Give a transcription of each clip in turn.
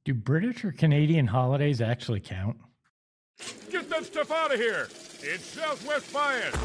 Do British or Canadian holidays actually count? Get that stuff out of here! It's Southwest Bias!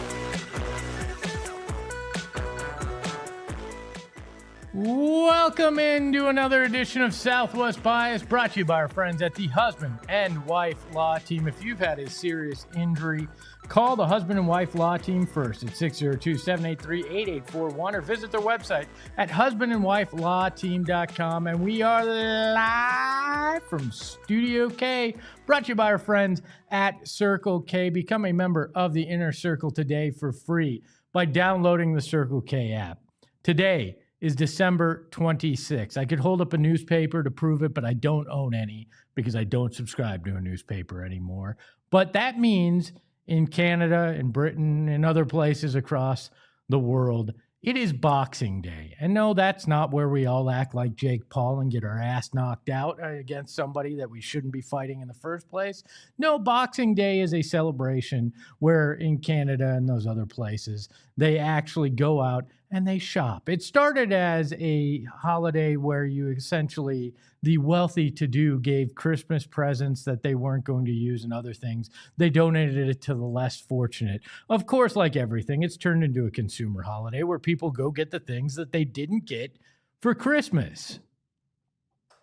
Welcome into another edition of Southwest Bias, brought to you by our friends at the Husband and Wife Law Team. If you've had a serious injury, call the Husband and Wife Law Team first at 602-783-8841 or visit their website at husbandandwifelawteam.com. And we are live from Studio K, brought to you by our friends at Circle K. Become a member of the Inner Circle today for free by downloading the Circle K app. Today is December 26th. I could hold up a newspaper to prove it, but I don't own any because I don't subscribe to a newspaper anymore. But that means in Canada, in Britain, and other places across the world, it is Boxing Day. And no, that's not where we all act like Jake Paul and get our ass knocked out against somebody that we shouldn't be fighting in the first place. No, Boxing Day is a celebration where in Canada and those other places, they actually go out and they shop. It started as a holiday where you essentially, the wealthy-to-do gave Christmas presents that they weren't going to use and other things. They donated it to the less fortunate. Of course, like everything, it's turned into a consumer holiday where people go get the things that they didn't get for Christmas.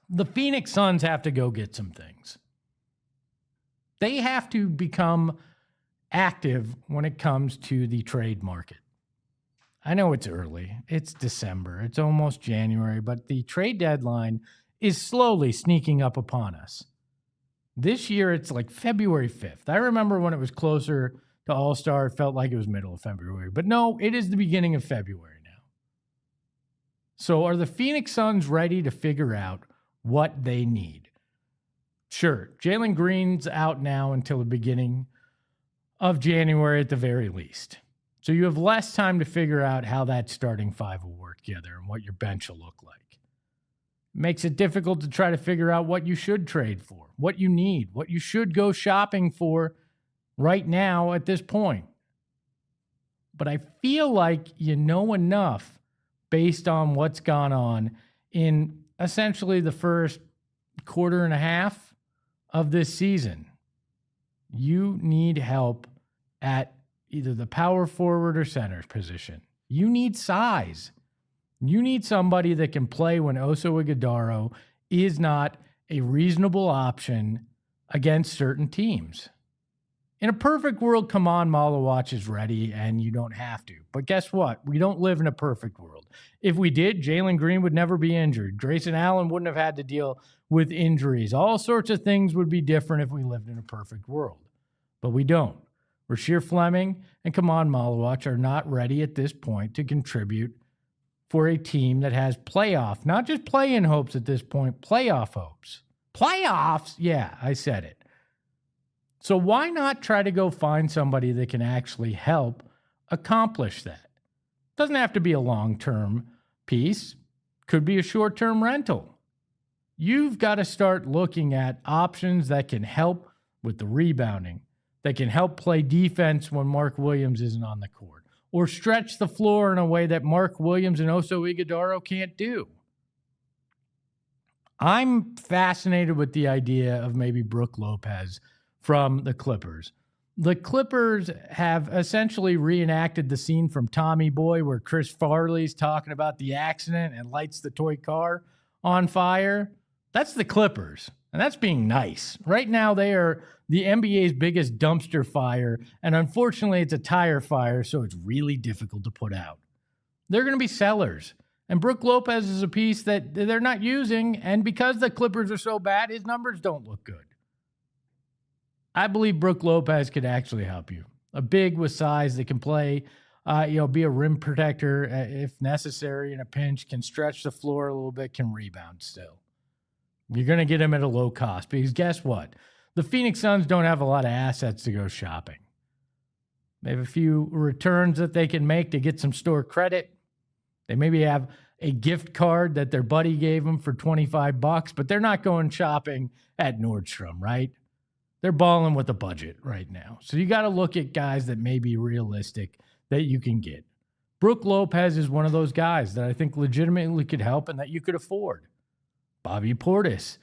The Phoenix Suns have to go get some things. They have to become active when it comes to the trade market. I know it's early. It's December. It's almost January, but the trade deadline is slowly sneaking up upon us. This year, it's like February 5th. I remember when it was closer to All-Star, it felt like it was middle of February. But no, it is the beginning of February now. So are the Phoenix Suns ready to figure out what they need? Sure, Jalen Green's out now until the beginning of January at the very least. So you have less time to figure out how that starting five will work together and what your bench will look like. Makes it difficult to try to figure out what you should trade for, what you need, what you should go shopping for right now at this point. But I feel like you know enough based on what's gone on in essentially the first quarter and a half of this season. You need help at either the power forward or center position. You need size. You need somebody that can play when Oso Ighodaro is not a reasonable option against certain teams. In a perfect world, come on, Malawach is ready and you don't have to. But guess what? We don't live in a perfect world. If we did, Jalen Green would never be injured. Grayson Allen wouldn't have had to deal with injuries. All sorts of things would be different if we lived in a perfect world. But we don't. Rasheer Fleming and Kaman Malawach are not ready at this point to contribute for a team that has playoff, not just play-in hopes at this point, playoff hopes. Playoffs? Yeah, I said it. So why not try to go find somebody that can actually help accomplish that? Doesn't have to be a long-term piece. Could be a short-term rental. You've got to start looking at options that can help with the rebounding, that can help play defense when Mark Williams isn't on the court, or stretch the floor in a way that Mark Williams and Oso Ighodaro can't do. I'm fascinated with the idea of maybe Brook Lopez from the Clippers. The Clippers have essentially reenacted the scene from Tommy Boy where Chris Farley's talking about the accident and lights the toy car on fire. That's the Clippers. And that's being nice. Right now, they are the NBA's biggest dumpster fire, and unfortunately, it's a tire fire, so it's really difficult to put out. They're going to be sellers, and Brook Lopez is a piece that they're not using, and because the Clippers are so bad, his numbers don't look good. I believe Brook Lopez could actually help you. A big with size that can play, be a rim protector if necessary in a pinch, can stretch the floor a little bit, can rebound still. You're going to get him at a low cost because guess what? The Phoenix Suns don't have a lot of assets to go shopping. They have a few returns that they can make to get some store credit. They maybe have a gift card that their buddy gave them for $25, but they're not going shopping at Nordstrom, right? They're balling with a budget right now. So you got to look at guys that may be realistic that you can get. Brook Lopez is one of those guys that I think legitimately could help and that you could afford. Bobby Portis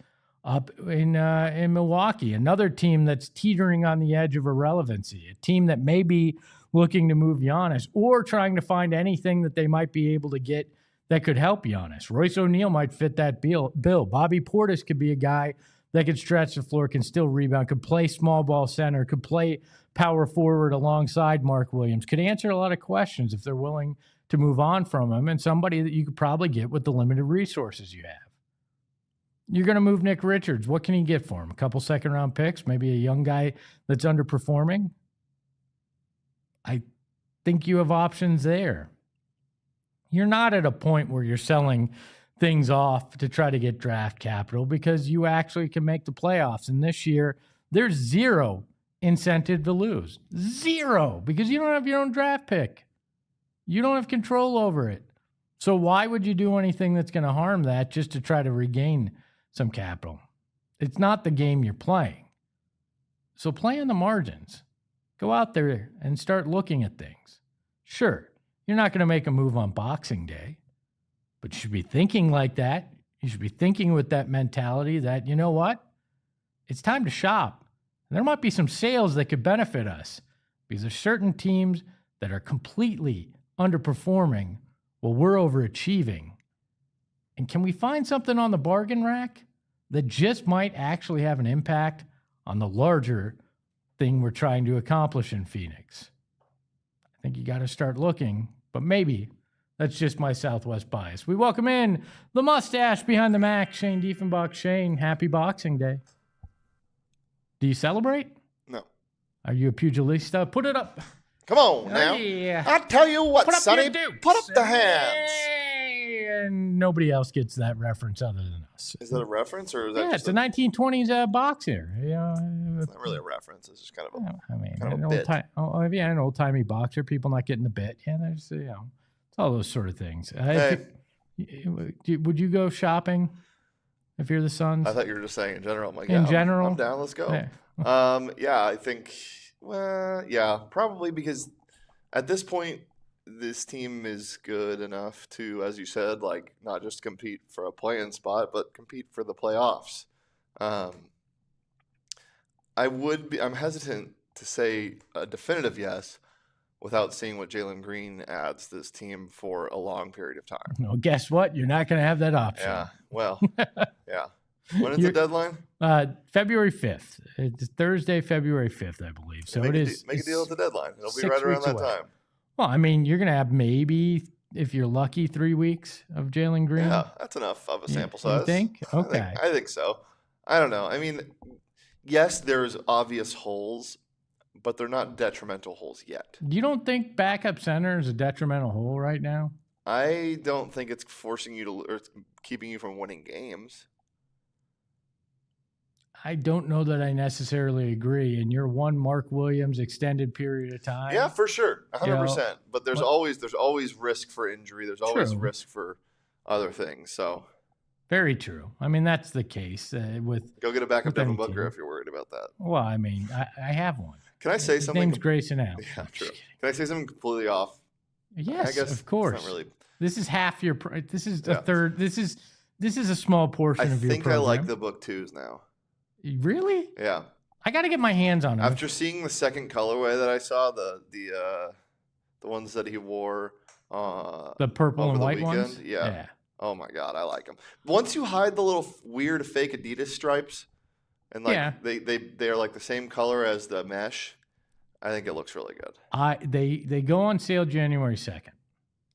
up in Milwaukee, another team that's teetering on the edge of irrelevancy, a team that may be looking to move Giannis or trying to find anything that they might be able to get that could help Giannis. Royce O'Neal might fit that bill. Bobby Portis could be a guy that could stretch the floor, can still rebound, could play small ball center, could play power forward alongside Mark Williams, could answer a lot of questions if they're willing to move on from him, and somebody that you could probably get with the limited resources you have. You're going to move Nick Richards. What can you get for him? A couple second-round picks, maybe a young guy that's underperforming? I think you have options there. You're not at a point where you're selling things off to try to get draft capital because you actually can make the playoffs. And this year, there's zero incentive to lose. Zero, because you don't have your own draft pick. You don't have control over it. So why would you do anything that's going to harm that just to try to regain some capital? It's not the game you're playing. So play in the margins. Go out there and start looking at things. Sure, you're not going to make a move on Boxing Day, but you should be thinking like that. You should be thinking with that mentality that, you know what? It's time to shop. And there might be some sales that could benefit us because there's certain teams that are completely underperforming while we're overachieving. And can we find something on the bargain rack that just might actually have an impact on the larger thing we're trying to accomplish in Phoenix? I think you got to start looking, but maybe that's just my Southwest bias. We welcome in the mustache behind the Mac, Shane Diefenbach. Shane, happy Boxing Day. Do you celebrate? No. Are you a pugilista? Put it up. Come on now. Yeah. I tell you what, Put up Sonny, your dukes. put up the hands. And nobody else gets that reference other than us. Is that a reference or is that Yeah, just it's a 1920s boxer. Yeah, it's not really a reference. It's just kind of a I mean, kind of an a bit. an old-timey boxer. People not getting the bit. Yeah, there's it's all those sort of things. Hey. Would you go shopping if you're the Suns? I thought you were just saying in general. I'm like, In yeah, general? I'm down. Let's go. Yeah. Yeah, I think, well, yeah, probably because at this point, this team is good enough to, as you said, like not just compete for a play-in spot, but compete for the playoffs. I'm hesitant to say a definitive yes without seeing what Jalen Green adds to this team for a long period of time. No, guess what? You're not going to have that option. Yeah, well, yeah. When is the deadline? February 5th. It's Thursday, February 5th, I believe. So make it is. Make a deal at the deadline. It'll be 6 right around weeks that away. time. Well, I mean, you're going to have maybe, if you're lucky, 3 weeks of Jalen Green. Yeah, that's enough of a sample size. You think? Okay. I think so. I don't know. I mean, yes, there's obvious holes, but they're not detrimental holes yet. You don't think backup center is a detrimental hole right now? I don't think it's forcing you to or it's keeping you from winning games. I don't know that I necessarily agree. In your one Mark Williams extended period of time. Yeah, for sure, 100%. But there's always risk for injury. There's always True. risk for other things. So Very true. I mean, that's the case with. go get a backup with any Devin Booker team. if you're worried about that. Well, I mean, I have one. Can I say His something? name's Grayson Allen. Yeah, true. Can I say something completely off? Yes, I guess of course. It's not really. This is half your. This is a Yeah. third. This is a small portion I of your think program. I like the book twos now. Really? Yeah. I got to get my hands on them. After seeing the second colorway that I saw, the ones that he wore, The purple over and the white weekend, ones. yeah. Oh my god, I like them. Once you hide the little weird fake Adidas stripes, and like Yeah. they are like the same color as the mesh, I think it looks really good. They go on sale January 2nd.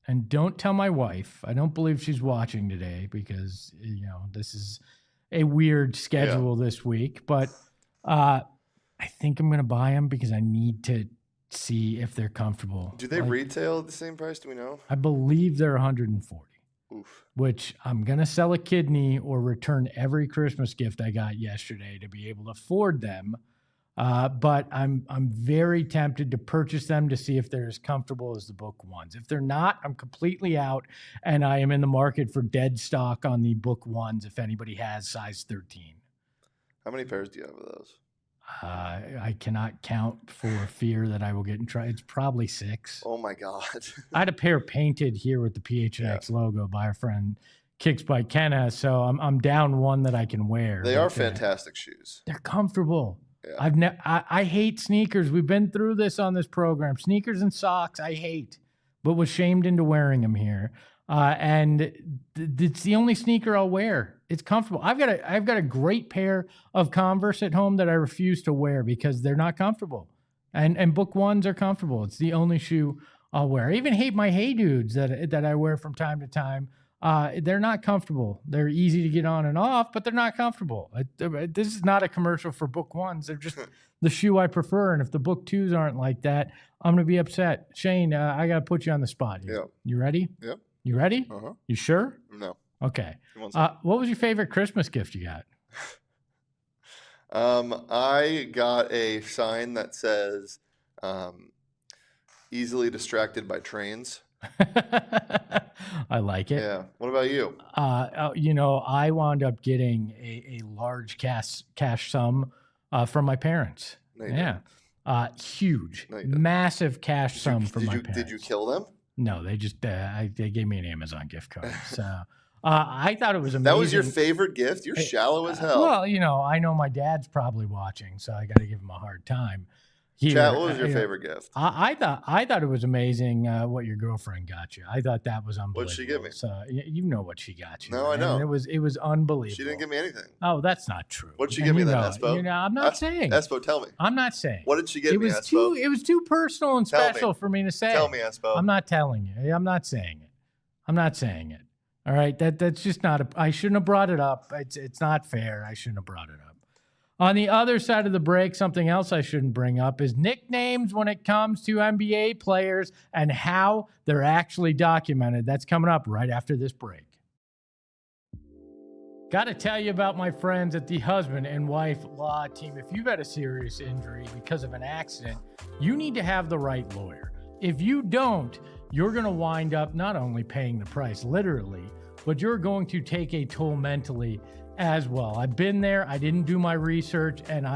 And don't tell my wife. I don't believe she's watching today because this is a weird schedule this week. But I think I'm going to buy them because I need to see if they're comfortable. Do they retail at the same price? Do we know? I believe they're 140. Oof. which I'm going to sell a kidney or return every Christmas gift I got yesterday to be able to afford them. But I'm very tempted to purchase them to see if they're as comfortable as the book ones. If they're not, I'm completely out, and I am in the market for dead stock on the book ones if anybody has size 13. How many pairs do you have of those? I cannot count for fear that I will get in trouble. It's probably 6. Oh my God. I had a pair painted here with the PHNX logo by our friend Kicks by Kenna, so I'm down one that I can wear. They are fantastic shoes. They're comfortable. Yeah. I hate sneakers. We've been through this on this program. Sneakers and socks I hate, but was shamed into wearing them here. And it's the only sneaker I'll wear. It's comfortable. I've got a great pair of Converse at home that I refuse to wear because they're not comfortable. And book ones are comfortable. It's the only shoe I'll wear. I even hate my Hey Dudes that I wear from time to time. They're not comfortable. They're easy to get on and off, but they're not comfortable. This is not a commercial for book ones. They're just the shoe I prefer. And if the book twos aren't like that, I'm going to be upset. Shane, I got to put you on the spot here. Yeah. You ready? Yep. You ready? Uh-huh. You sure? No. Okay. What was your favorite Christmas gift you got? I got a sign that says, easily distracted by trains. I like it. Yeah. What about you? I wound up getting a large cash sum from my parents. No, you Yeah. Huge, No, you didn't. massive cash sum from my parents. Did you kill them? No, they just they gave me an Amazon gift card. So I thought it was amazing. That was your favorite gift? You're shallow as hell. Well, I know my dad's probably watching, so I got to give him a hard time. Here, Chat, what was your favorite gift? I thought it was amazing what your girlfriend got you. I thought that was unbelievable. What'd she give me? So you know what she got you. No, I know. It was unbelievable. She didn't give me anything. Oh, that's not true. What'd she give me then, Espo? I'm not saying. Espo, tell me. I'm not saying. What did she give me, Espo? It was too personal and Tell me. special for me to say. Tell me, Espo. I'm not telling you. I'm not saying it. I'm not saying it. All right. That's just not. I shouldn't have brought it up. It's not fair. I shouldn't have brought it up. On the other side of the break, something else I shouldn't bring up is nicknames when it comes to NBA players and how they're actually documented. That's coming up right after this break. Got to tell you about my friends at the Husband and Wife Law Team. If you've had a serious injury because of an accident, you need to have the right lawyer. If you don't, you're going to wind up not only paying the price literally, but you're going to take a toll mentally as well. I've been there. I didn't do my research, and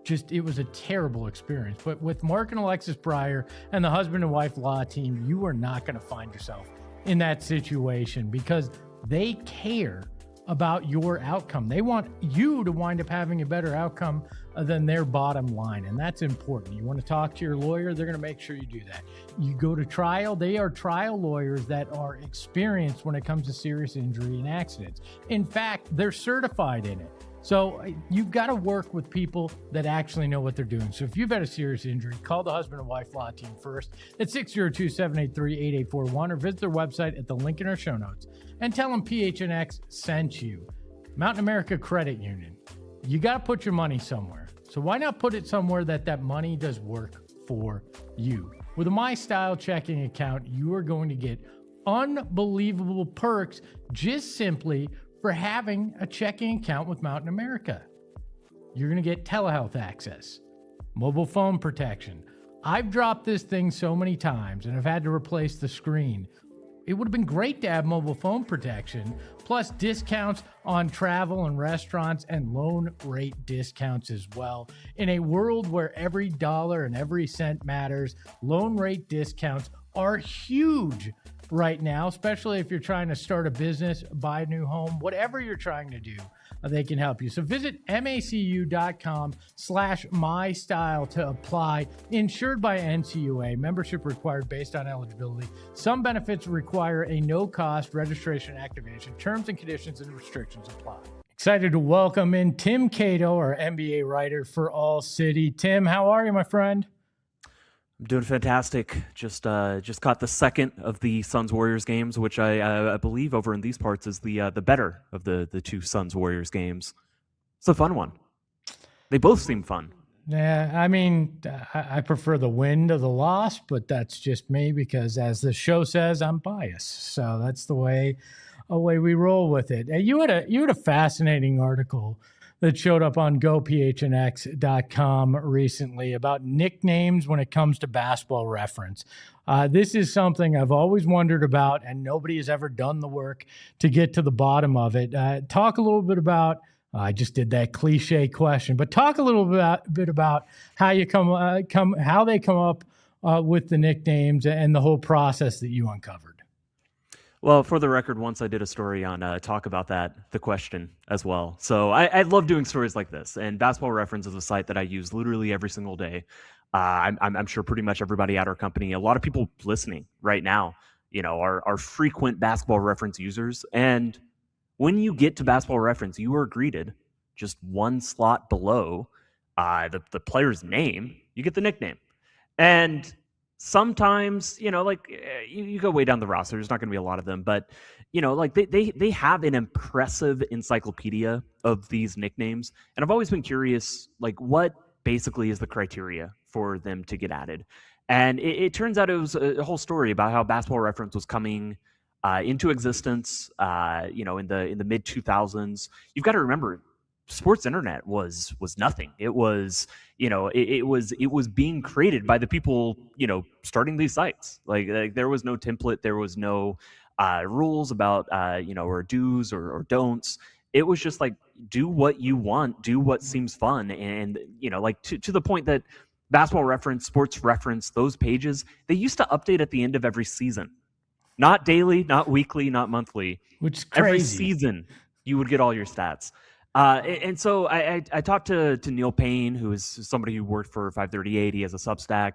it was a terrible experience. But with Mark and Alexis Breyer and the Husband and Wife Law Team, you are not going to find yourself in that situation because they care about your outcome. They want you to wind up having a better outcome than their bottom line, and that's important. You want to talk to your lawyer, they're going to make sure you do that. You go to trial, they are trial lawyers that are experienced when it comes to serious injury and accidents. In fact, they're certified in it. So you've got to work with people that actually know what they're doing. So if you've had a serious injury, call the Husband and Wife Law Team first at 602-783-8841 or visit their website at the link in our show notes and tell them PHNX sent you. Mountain America Credit Union. You got to put your money somewhere. So why not put it somewhere that money does work for you? With a My Style checking account, you are going to get unbelievable perks just simply for having a checking account with Mountain America. You're going to get telehealth access, mobile phone protection. I've dropped this thing so many times and I've had to replace the screen. It would have been great to have mobile phone protection, plus discounts on travel and restaurants and loan rate discounts as well. In a world where every dollar and every cent matters, loan rate discounts are huge right now, especially if you're trying to start a business, buy a new home, whatever you're trying to do, they can help you. So visit macu.com/mystyle to apply. Insured by NCUA. Membership required based on eligibility. Some benefits require a no-cost registration activation. Terms and conditions and restrictions apply. Excited to welcome in Tim Cato, our NBA writer for All City. Tim, how are you, my friend? I'm doing fantastic. Just caught the second of the Suns-Warriors games, which I believe over in these parts is the better of the two Suns-Warriors games. It's a fun one. They both seem fun. Yeah, I mean, I prefer the win to the loss, but that's just me because, as the show says, I'm biased. So that's the way away we roll with it. You had a fascinating article that showed up on gophnx.com recently about nicknames when it comes to Basketball Reference. This is something I've always wondered about, and nobody has ever done the work to get to the bottom of it. Talk a little bit about. I just did that cliche question, but talk a little bit about how you how they come up with the nicknames and the whole process that you uncovered. Well, for the record, once I did a story on talk about the question as well. So I love doing stories like this. And Basketball Reference is a site that I use literally every single day. I'm sure pretty much everybody at our company, a lot of people listening right now, are frequent Basketball Reference users. And when you get to Basketball Reference, you are greeted just one slot below the player's name. You get the nickname. And sometimes, you go way down the roster. There's not going to be a lot of them, but they have an impressive encyclopedia of these nicknames. And I've always been curious, what basically is the criteria for them to get added? And it turns out it was a whole story about how Basketball Reference was coming into existence, in the mid 2000s. You've got to remember, sports internet was nothing. It was, it was being created by the people, starting these sites. Like there was no template, there was no rules about, or do's or don'ts. It was just like, do what you want, do what seems fun. And, to the point that Basketball Reference, Sports Reference, those pages, they used to update at the end of every season. Not daily, not weekly, not monthly. Which is crazy. Every season, you would get all your stats. And so I talked to Neil Payne, who is somebody who worked for 538. He has a Substack.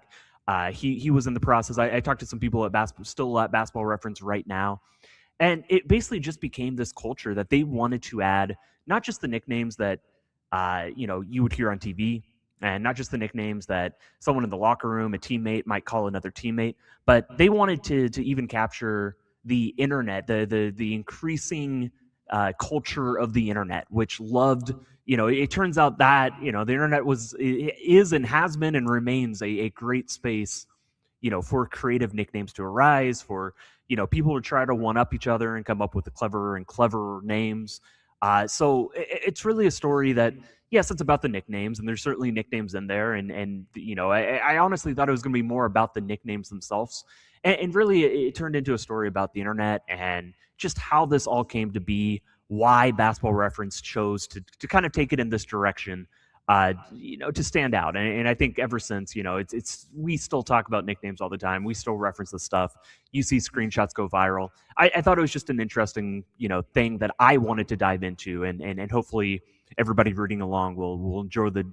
He was in the process. I talked to some people at Basketball Reference right now. And it basically just became this culture that they wanted to add not just the nicknames that, you would hear on TV, and not just the nicknames that someone in the locker room, a teammate, might call another teammate, but they wanted to even capture the internet, the increasing culture of the internet, which loved, it turns out that, the internet is and has been and remains a great space, for creative nicknames to arise, for, people to try to one-up each other and come up with the cleverer names. So it's really a story that, yes, it's about the nicknames, and there's certainly nicknames in there. And I honestly thought it was going to be more about the nicknames themselves. And really, it turned into a story about the internet and just how this all came to be, why Basketball Reference chose to kind of take it in this direction, to stand out. And I think ever since, we still talk about nicknames all the time. We still reference the stuff. You see screenshots go viral. I thought it was just an interesting, thing that I wanted to dive into, and hopefully everybody rooting along will enjoy the,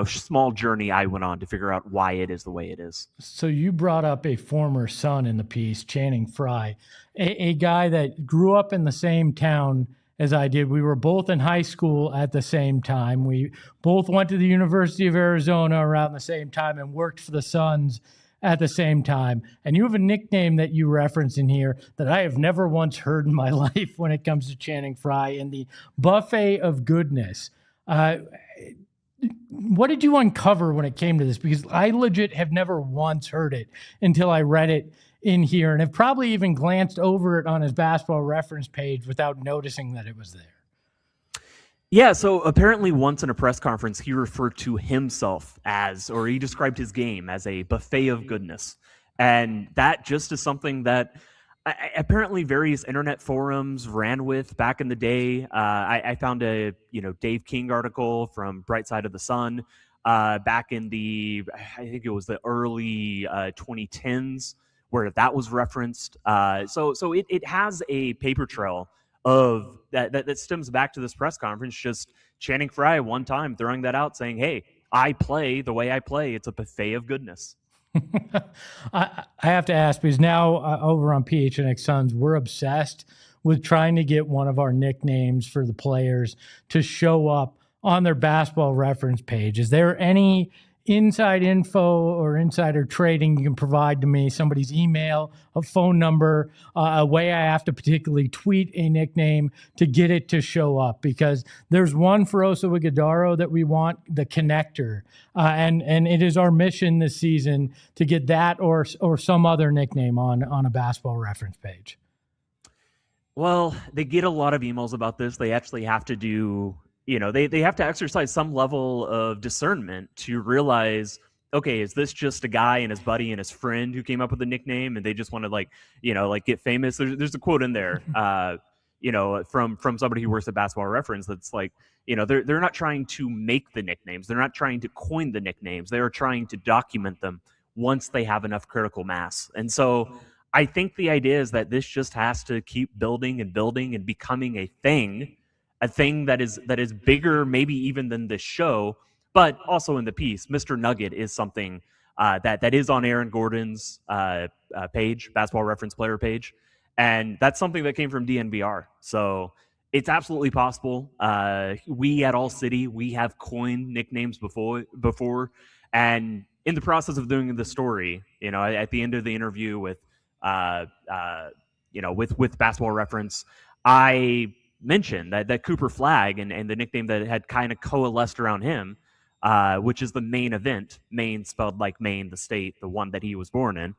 small journey I went on to figure out why it is the way it is. So you brought up a former Sun in the piece, Channing Frye, a guy that grew up in the same town as I did. We were both in high school at the same time. We both went to the University of Arizona around the same time and worked for the Suns at the same time. And you have a nickname that you reference in here that I have never once heard in my life when it comes to Channing Frye, in the buffet of goodness. What did you uncover when it came to this? Because I legit have never once heard it until I read it in here, and have probably even glanced over it on his Basketball Reference page without noticing that it was there. Yeah, so apparently once in a press conference, he referred to himself as, or he described his game as, a buffet of goodness. And that just is something that apparently various internet forums ran with back in the day. I found a Dave King article from Bright Side of the Sun back in I think it was the early 2010s, where that was referenced. So it has a paper trail of that stems back to this press conference. Just Channing Frye one time throwing that out, saying, "Hey, I play the way I play. It's a buffet of goodness." I have to ask, because now over on PHNX Suns, we're obsessed with trying to get one of our nicknames for the players to show up on their Basketball Reference page. Is there any inside info or insider trading you can provide to me? Somebody's email, a phone number, a way I have to particularly tweet a nickname to get it to show up? Because there's one for Oso Ighodaro that we want, the connector, and it is our mission this season to get that or some other nickname on a Basketball Reference page. Well, they get a lot of emails about this. They actually have to do, they have to exercise some level of discernment to realize, okay, is this just a guy and his buddy and his friend who came up with a nickname and they just want to like get famous? There's a quote in there, from somebody who works at Basketball Reference that's like, they're not trying to make the nicknames. They're not trying to coin the nicknames. They are trying to document them once they have enough critical mass. And so I think the idea is that this just has to keep building and building and becoming a thing that is bigger, maybe even than this show. But also in the piece, Mr. Nugget is something that is on Aaron Gordon's page, Basketball Reference player page, and that's something that came from DNVR. So it's absolutely possible. We at All City, we have coined nicknames before, and in the process of doing the story, at the end of the interview with Basketball Reference, I mentioned that Cooper Flagg and the nickname that had kind of coalesced around him, which is the main event, Maine spelled like Maine, the state, the one that he was born in.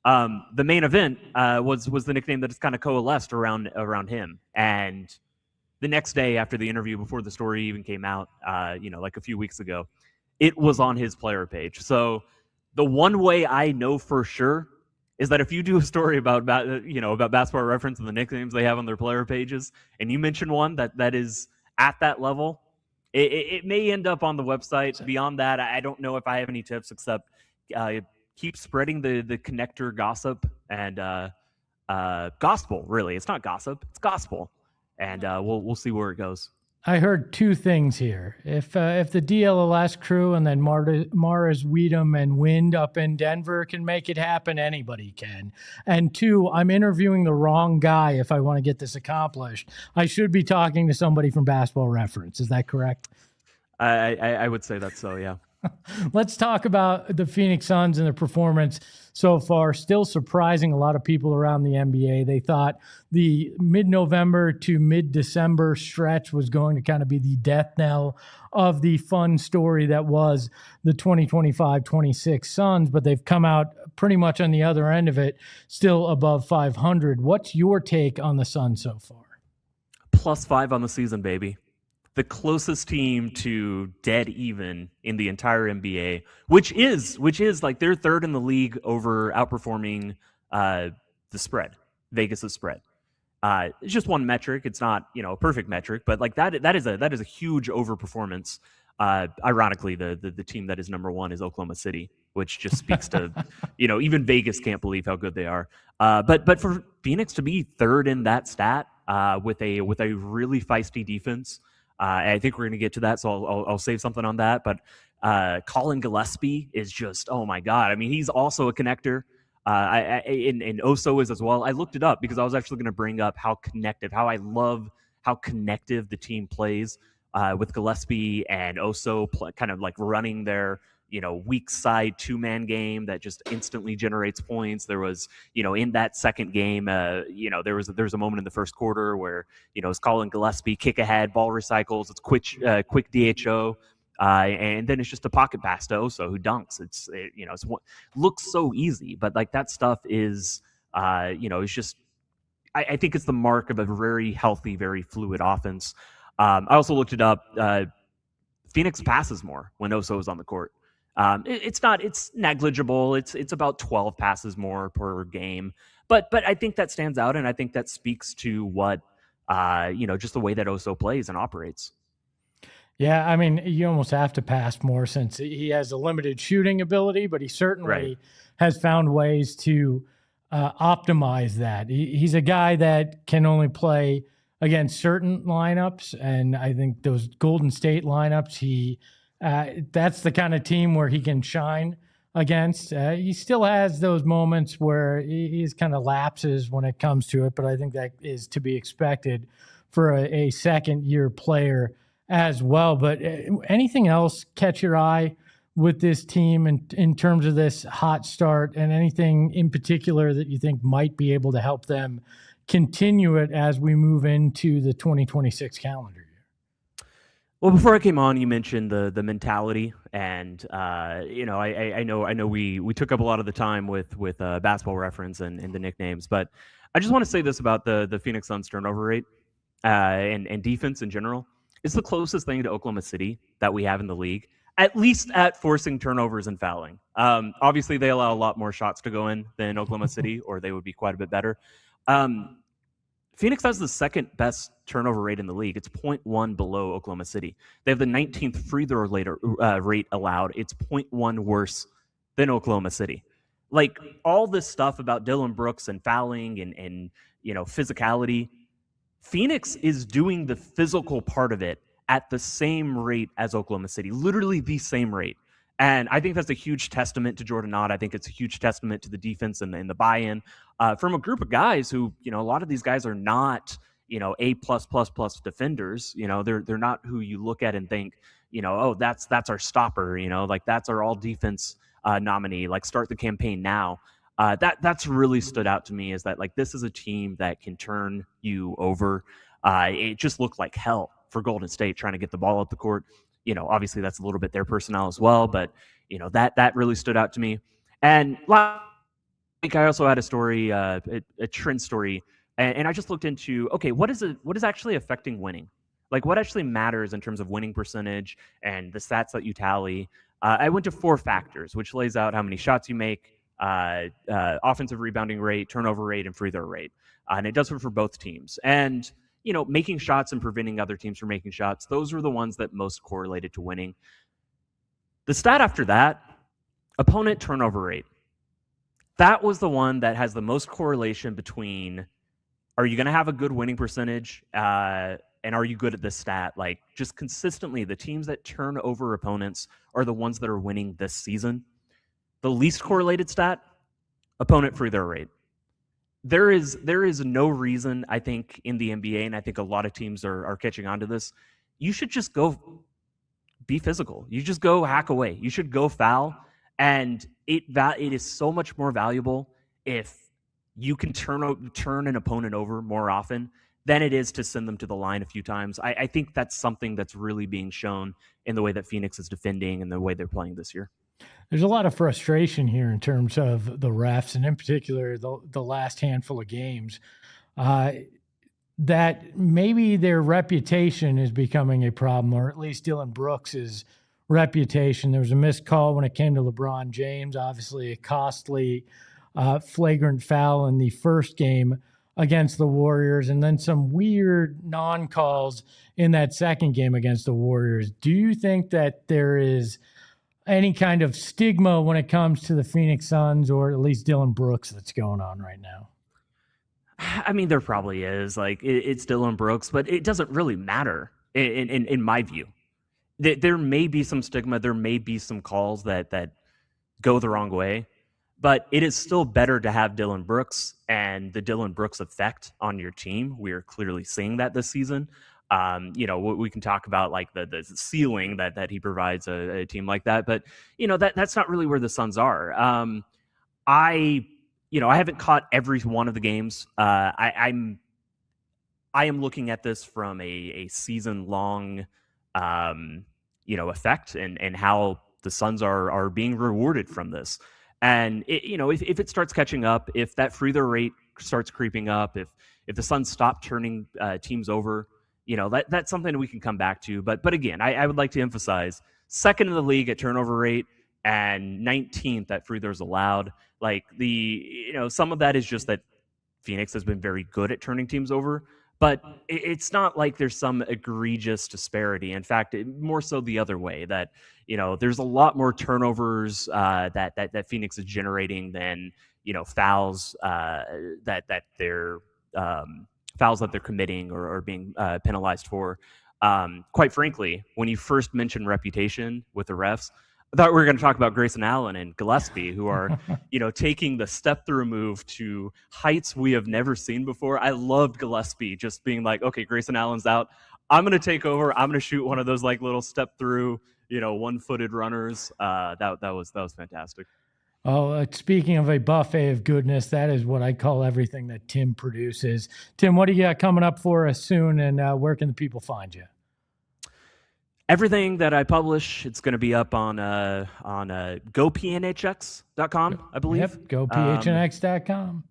The main event was the nickname that has kind of coalesced around him. And the next day after the interview, before the story even came out, like a few weeks ago, it was on his player page. So the one way I know for sure is that if you do a story about Basketball Reference and the nicknames they have on their player pages, and you mention one that is at that level, it may end up on the website. Beyond that, I don't know if I have any tips except keep spreading the connector gossip and gospel. Really, it's not gossip; it's gospel, and we'll see where it goes. I heard two things here. If the DLLS crew and then Mars, Weedham, and Wind up in Denver can make it happen, anybody can. And two, I'm interviewing the wrong guy if I want to get this accomplished. I should be talking to somebody from Basketball Reference. Is that correct? I would say that's so, yeah. Let's talk about the Phoenix Suns and their performance so far. Still surprising a lot of people around the NBA. They thought the mid-November to mid-December stretch was going to kind of be the death knell of the fun story that was the 2025-26 Suns, but they've come out pretty much on the other end of it, still above 500. What's your take on the Suns so far? +5 on the season, baby. The closest team to dead even in the entire NBA, which is like they're third in the league over outperforming the spread, Vegas's spread. It's just one metric. It's not a perfect metric, but like that is a huge overperformance. Ironically, the team that is number one is Oklahoma City, which just speaks to even Vegas can't believe how good they are. But for Phoenix to be third in that stat with a really feisty defense. I think we're going to get to that, so I'll save something on that. But Colin Gillespie is just, oh my God. I mean, he's also a connector. And Oso is as well. I looked it up because I was actually going to bring up how I love how connective the team plays with Gillespie and Oso kind of like running their weak side two-man game that just instantly generates points. There was, in that second game, there was a moment in the first quarter where, it's Colin Gillespie, kick ahead, ball recycles, it's quick DHO, and then it's just a pocket pass to Oso who dunks. It looks so easy, but like that stuff is, it's just, I think it's the mark of a very healthy, very fluid offense. I also looked it up. Phoenix passes more when Oso is on the court. It's negligible. It's about 12 passes more per game, but I think that stands out, and I think that speaks to what just the way that Oso plays and operates. Yeah, I mean, you almost have to pass more since he has a limited shooting ability, but he certainly has found ways to optimize that. He's a guy that can only play against certain lineups, and I think those Golden State lineups, that's the kind of team where he can shine against. He still has those moments where he's kind of lapses when it comes to it, but I think that is to be expected for a second-year player as well. But anything else catch your eye with this team in terms of this hot start, and anything in particular that you think might be able to help them continue it as we move into the 2026 calendar year? Well, before I came on, you mentioned the mentality, and I know we took up a lot of the time with basketball reference and the nicknames, but I just want to say this about the Phoenix Suns turnover rate and defense in general. It's the closest thing to Oklahoma City that we have in the league, at least at forcing turnovers and fouling. Obviously, they allow a lot more shots to go in than Oklahoma City, or they would be quite a bit better. Phoenix has the second best turnover rate in the league. It's 0.1 below Oklahoma City. They have the 19th free throw rate allowed. It's 0.1 worse than Oklahoma City. Like, all this stuff about Dylan Brooks and fouling and physicality, Phoenix is doing the physical part of it at the same rate as Oklahoma City, literally the same rate. And I think that's a huge testament to Jordan Knott. I think it's a huge testament to the defense and the buy-in from a group of guys who, a lot of these guys are not, A+++ defenders. They're not who you look at and think, oh, that's our stopper. Like, that's our all defense nominee. Like, start the campaign now. That's really stood out to me, is that, like, this is a team that can turn you over. It just looked like hell for Golden State trying to get the ball up the court. Obviously that's a little bit their personnel as well, but that really stood out to me. And last week I also had a story, a trend story, and I just looked into, okay, what is actually affecting winning? Like, what actually matters in terms of winning percentage and the stats that you tally? I went to 4 factors, which lays out how many shots you make, offensive rebounding rate, turnover rate, and free throw rate. And it does it for both teams. And making shots and preventing other teams from making shots, those were the ones that most correlated to winning. The stat after that, opponent turnover rate. That was the one that has the most correlation between, are you going to have a good winning percentage, and are you good at this stat? Like, just consistently, the teams that turn over opponents are the ones that are winning this season. The least correlated stat, opponent free throw rate. There is no reason, I think, in the NBA, and I think a lot of teams are catching on to this, you should just go be physical. You just go hack away. You should go foul, and it is so much more valuable if you can turn an opponent over more often than it is to send them to the line a few times. I think that's something that's really being shown in the way that Phoenix is defending and the way they're playing this year. There's a lot of frustration here in terms of the refs, and in particular the last handful of games, that maybe their reputation is becoming a problem, or at least Dylan Brooks' reputation. There was a missed call when it came to LeBron James, obviously a costly flagrant foul in the first game against the Warriors, and then some weird non-calls in that second game against the Warriors. Do you think that there is any kind of stigma when it comes to the Phoenix Suns, or at least Dylan Brooks, that's going on right now? I mean, there probably is. Like, it's Dylan Brooks, but it doesn't really matter in my view. There may be some stigma. There may be some calls that go the wrong way, but it is still better to have Dylan Brooks and the Dylan Brooks effect on your team. We are clearly seeing that this season. We can talk about like the ceiling that he provides a team like that, but that's not really where the Suns are. I haven't caught every one of the games. I am looking at this from a season long, effect and how the Suns are being rewarded from this. And if it starts catching up, if that free throw rate starts creeping up, if the Suns stop turning teams over, that's something we can come back to. But again, I would like to emphasize, second in the league at turnover rate and 19th at free throws allowed. Like, some of that is just that Phoenix has been very good at turning teams over, but it's not like there's some egregious disparity. In fact, more so the other way, that there's a lot more turnovers that Phoenix is generating than fouls that they're fouls that they're committing or being penalized for. Quite frankly, when you first mentioned reputation with the refs, I thought we were going to talk about Grayson Allen and Gillespie, who are, taking the step-through move to heights we have never seen before. I loved Gillespie just being like, okay, Grayson Allen's out. I'm going to take over. I'm going to shoot one of those like little step-through, one-footed runners. That was fantastic. Oh, speaking of a buffet of goodness, that is what I call everything that Tim produces. Tim, what do you got coming up for us soon, and where can the people find you? Everything that I publish, it's going to be up on gopnhx.com, I believe. Yep, gophnx.com.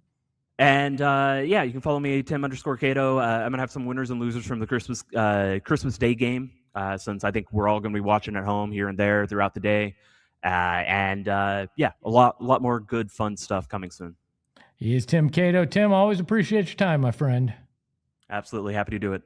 And yeah, you can follow me, Tim_Cato. I'm gonna have some winners and losers from the Christmas Day game, since I think we're all gonna be watching at home here and there throughout the day. And yeah, a lot more good, fun stuff coming soon. He is Tim Cato. Tim, always appreciate your time, my friend. Absolutely happy to do it.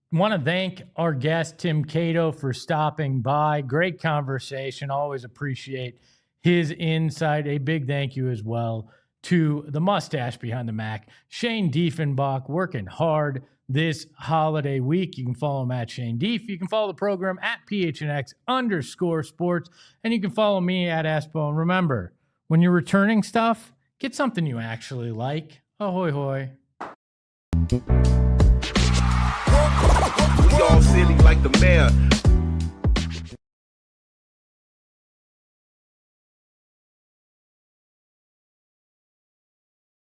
Want to thank our guest, Tim Cato, for stopping by. Great conversation. Always appreciate his insight. A big thank you as well to the mustache behind the Mac, Shane Diefenbach, working hard this holiday week. You can follow him at Shane Dief. You can follow the program at PHNX_sports. And you can follow me at Espo. And remember, when you're returning stuff, get something you actually like. Ahoy, hoy. We all silly like the mayor.